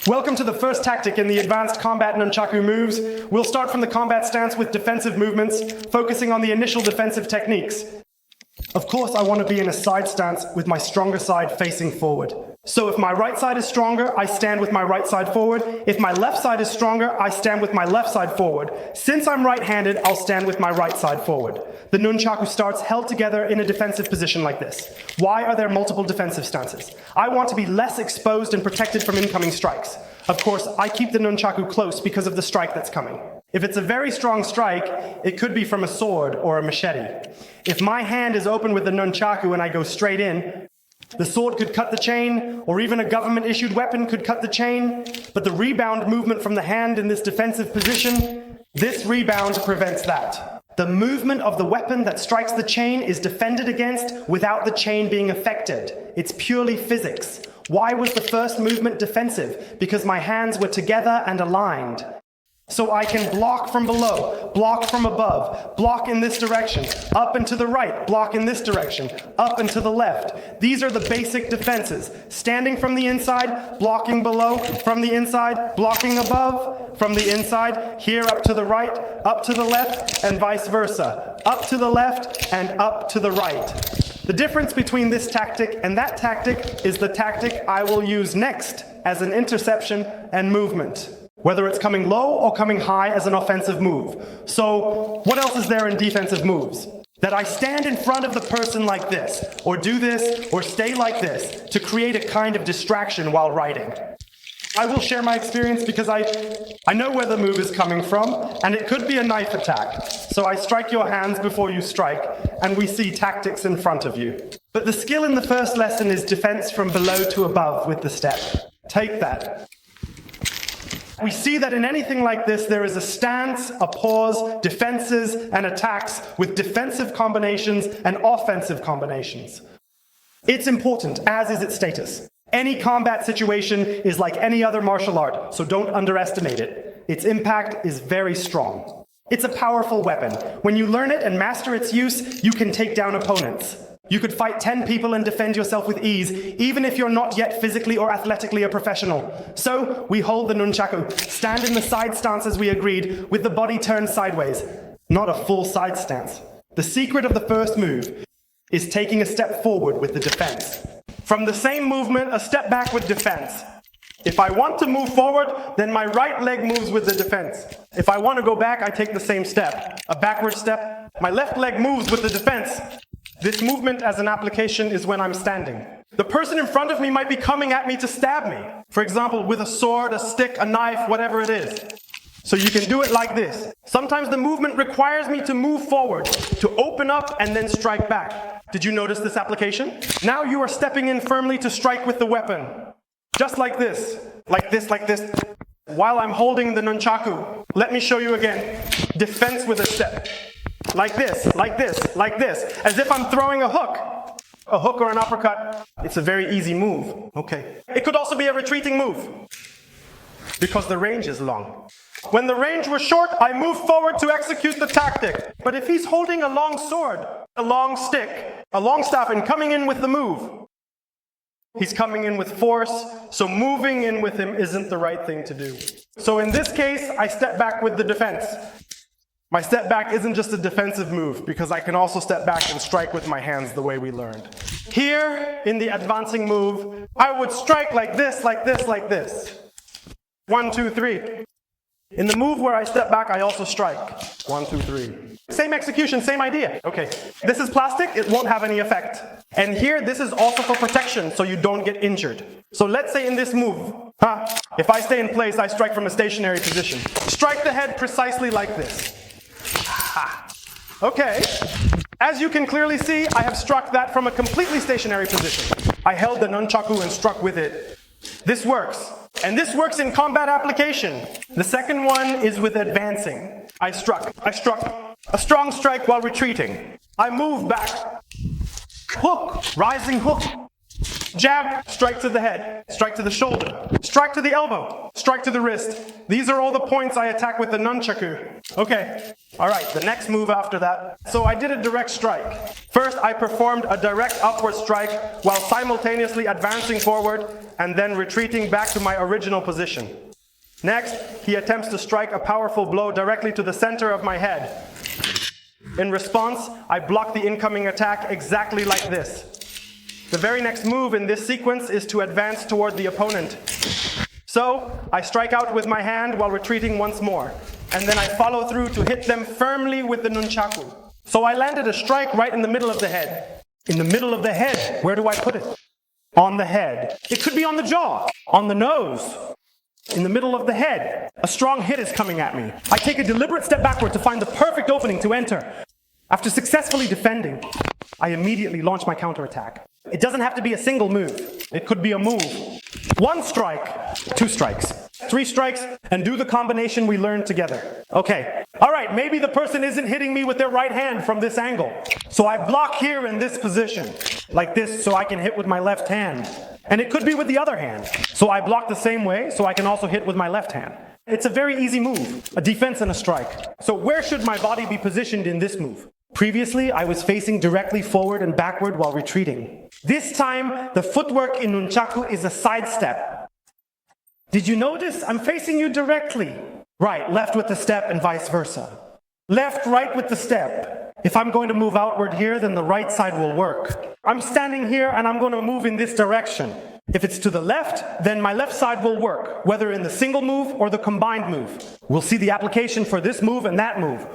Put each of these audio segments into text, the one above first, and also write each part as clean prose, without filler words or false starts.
Welcome to the first tactic in the advanced Combat Nunchaku moves. We'll start from the combat stance with defensive movements, focusing on the initial defensive techniques. Of course, I want to be in a side stance with my stronger side facing forward. So if my right side is stronger, I stand with my right side forward. If my left side is stronger, I stand with my left side forward. Since I'm right-handed, I'll stand with my right side forward. The nunchaku starts held together in a defensive position like this. Why are there multiple defensive stances? I want to be less exposed and protected from incoming strikes. Of course, I keep the nunchaku close because of the strike that's coming. If it's a very strong strike, it could be from a sword or a machete. If my hand is open with the nunchaku and I go straight in, the sword could cut the chain, or even a government-issued weapon could cut the chain, but the rebound movement from the hand in this defensive position, this rebound prevents that. The movement of the weapon that strikes the chain is defended against without the chain being affected. It's purely physics. Why was the first movement defensive? Because my hands were together and aligned. So I can block from below, block from above, block in this direction, up and to the right, block in this direction, up and to the left. These are the basic defenses. Standing from the inside, blocking below, from the inside, blocking above, from the inside, here up to the right, up to the left, and vice versa. Up to the left and up to the right. The difference between this tactic and that tactic is the tactic I will use next as an interception and movement, whether it's coming low or coming high as an offensive move. So what else is there in defensive moves? That I stand in front of the person like this, or do this, or stay like this, to create a kind of distraction while writing. I will share my experience because I know where the move is coming from, and it could be a knife attack. So I strike your hands before you strike, and we see tactics in front of you. But the skill in the first lesson is defense from below to above with the step. Take that. We see that in anything like this, there is a stance, a pause, defenses, and attacks with defensive combinations and offensive combinations. It's important, as is its status. Any combat situation is like any other martial art, so don't underestimate it. Its impact is very strong. It's a powerful weapon. When you learn it and master its use, you can take down opponents. You could fight 10 people and defend yourself with ease, even if you're not yet physically or athletically a professional. So, we hold the nunchaku, stand in the side stance as we agreed, with the body turned sideways. Not a full side stance. The secret of the first move is taking a step forward with the defense. From the same movement, a step back with defense. If I want to move forward, then my right leg moves with the defense. If I want to go back, I take the same step. A backward step. My left leg moves with the defense. This movement as an application is when I'm standing. The person in front of me might be coming at me to stab me. For example, with a sword, a stick, a knife, whatever it is. So you can do it like this. Sometimes the movement requires me to move forward, to open up and then strike back. Did you notice this application? Now you are stepping in firmly to strike with the weapon. Just like this, like this, like this. While I'm holding the nunchaku, let me show you again. Defense with a step. Like this, like this, like this. As if I'm throwing a hook. A hook or an uppercut. It's a very easy move. Okay. It could also be a retreating move, because the range is long. When the range was short, I moved forward to execute the tactic. But if he's holding a long sword, a long stick, a long staff, and coming in with the move, he's coming in with force, so moving in with him isn't the right thing to do. So in this case, I step back with the defense. My step back isn't just a defensive move, because I can also step back and strike with my hands the way we learned. Here, in the advancing move, I would strike like this, like this, like this. 1, 2, 3. In the move where I step back, I also strike. 1, 2, 3. Same execution, same idea. Okay, this is plastic, it won't have any effect. And here, this is also for protection, so you don't get injured. So let's say in this move, if I stay in place, I strike from a stationary position. Strike the head precisely like this. Okay, as you can clearly see, I have struck that from a completely stationary position. I held the nunchaku and struck with it. This works. And this works in combat application. The second one is with advancing. I struck. A strong strike while retreating. I move back. Hook, rising hook. Jab, strike to the head, strike to the shoulder, strike to the elbow. strike to the wrist. These are all the points I attack with the nunchaku. Okay, all right, the next move after that. So I did a direct strike. First, I performed a direct upward strike while simultaneously advancing forward and then retreating back to my original position. Next, he attempts to strike a powerful blow directly to the center of my head. In response, I block the incoming attack exactly like this. The very next move in this sequence is to advance toward the opponent. So, I strike out with my hand while retreating once more, and then I follow through to hit them firmly with the nunchaku. So I landed a strike right in the middle of the head. In the middle of the head, where do I put it? On the head. It could be on the jaw, on the nose, in the middle of the head. A strong hit is coming at me. I take a deliberate step backward to find the perfect opening to enter. After successfully defending, I immediately launch my counterattack. It doesn't have to be a single move. It could be a move. 1 strike, 2 strikes, 3 strikes, and do the combination we learned together. Okay, all right, maybe the person isn't hitting me with their right hand from this angle. So I block here in this position, like this, so I can hit with my left hand. And it could be with the other hand. So I block the same way, so I can also hit with my left hand. It's a very easy move, a defense and a strike. So where should my body be positioned in this move? Previously, I was facing directly forward and backward while retreating. This time, the footwork in nunchaku is a sidestep. Did you notice? I'm facing you directly. Right, left with the step and vice versa. Left, right with the step. If I'm going to move outward here, then the right side will work. I'm standing here and I'm going to move in this direction. If it's to the left, then my left side will work, whether in the single move or the combined move. We'll see the application for this move and that move.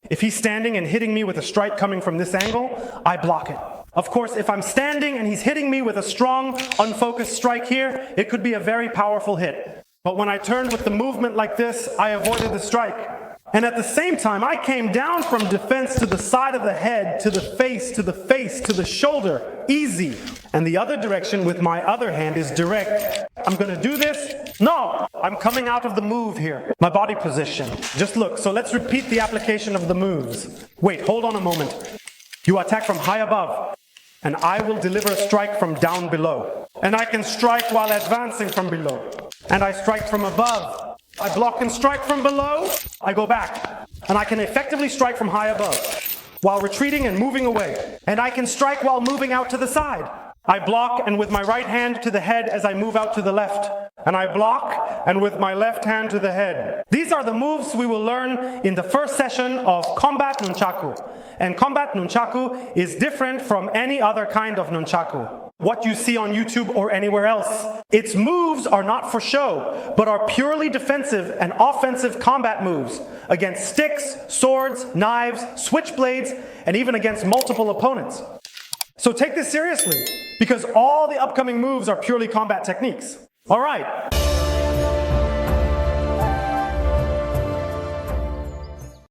If he's standing and hitting me with a strike coming from this angle, I block it. Of course, if I'm standing and he's hitting me with a strong, unfocused strike here, it could be a very powerful hit. But when I turned with the movement like this, I avoided the strike. And at the same time, I came down from defense to the side of the head, to the face, to the face, to the shoulder. Easy. And the other direction with my other hand is direct. I'm going to do this. No, I'm coming out of the move here. My body position. Just look. So let's repeat the application of the moves. Wait, hold on a moment. You attack from high above, and I will deliver a strike from down below. And I can strike while advancing from below. And I strike from above. I block and strike from below, I go back. And I can effectively strike from high above, while retreating and moving away. And I can strike while moving out to the side. I block and with my right hand to the head as I move out to the left. And I block and with my left hand to the head. These are the moves we will learn in the first session of Combat Nunchaku. And Combat Nunchaku is different from any other kind of nunchaku, what you see on YouTube or anywhere else. Its moves are not for show, but are purely defensive and offensive combat moves against sticks, swords, knives, switchblades, and even against multiple opponents. So take this seriously, because all the upcoming moves are purely combat techniques. All right.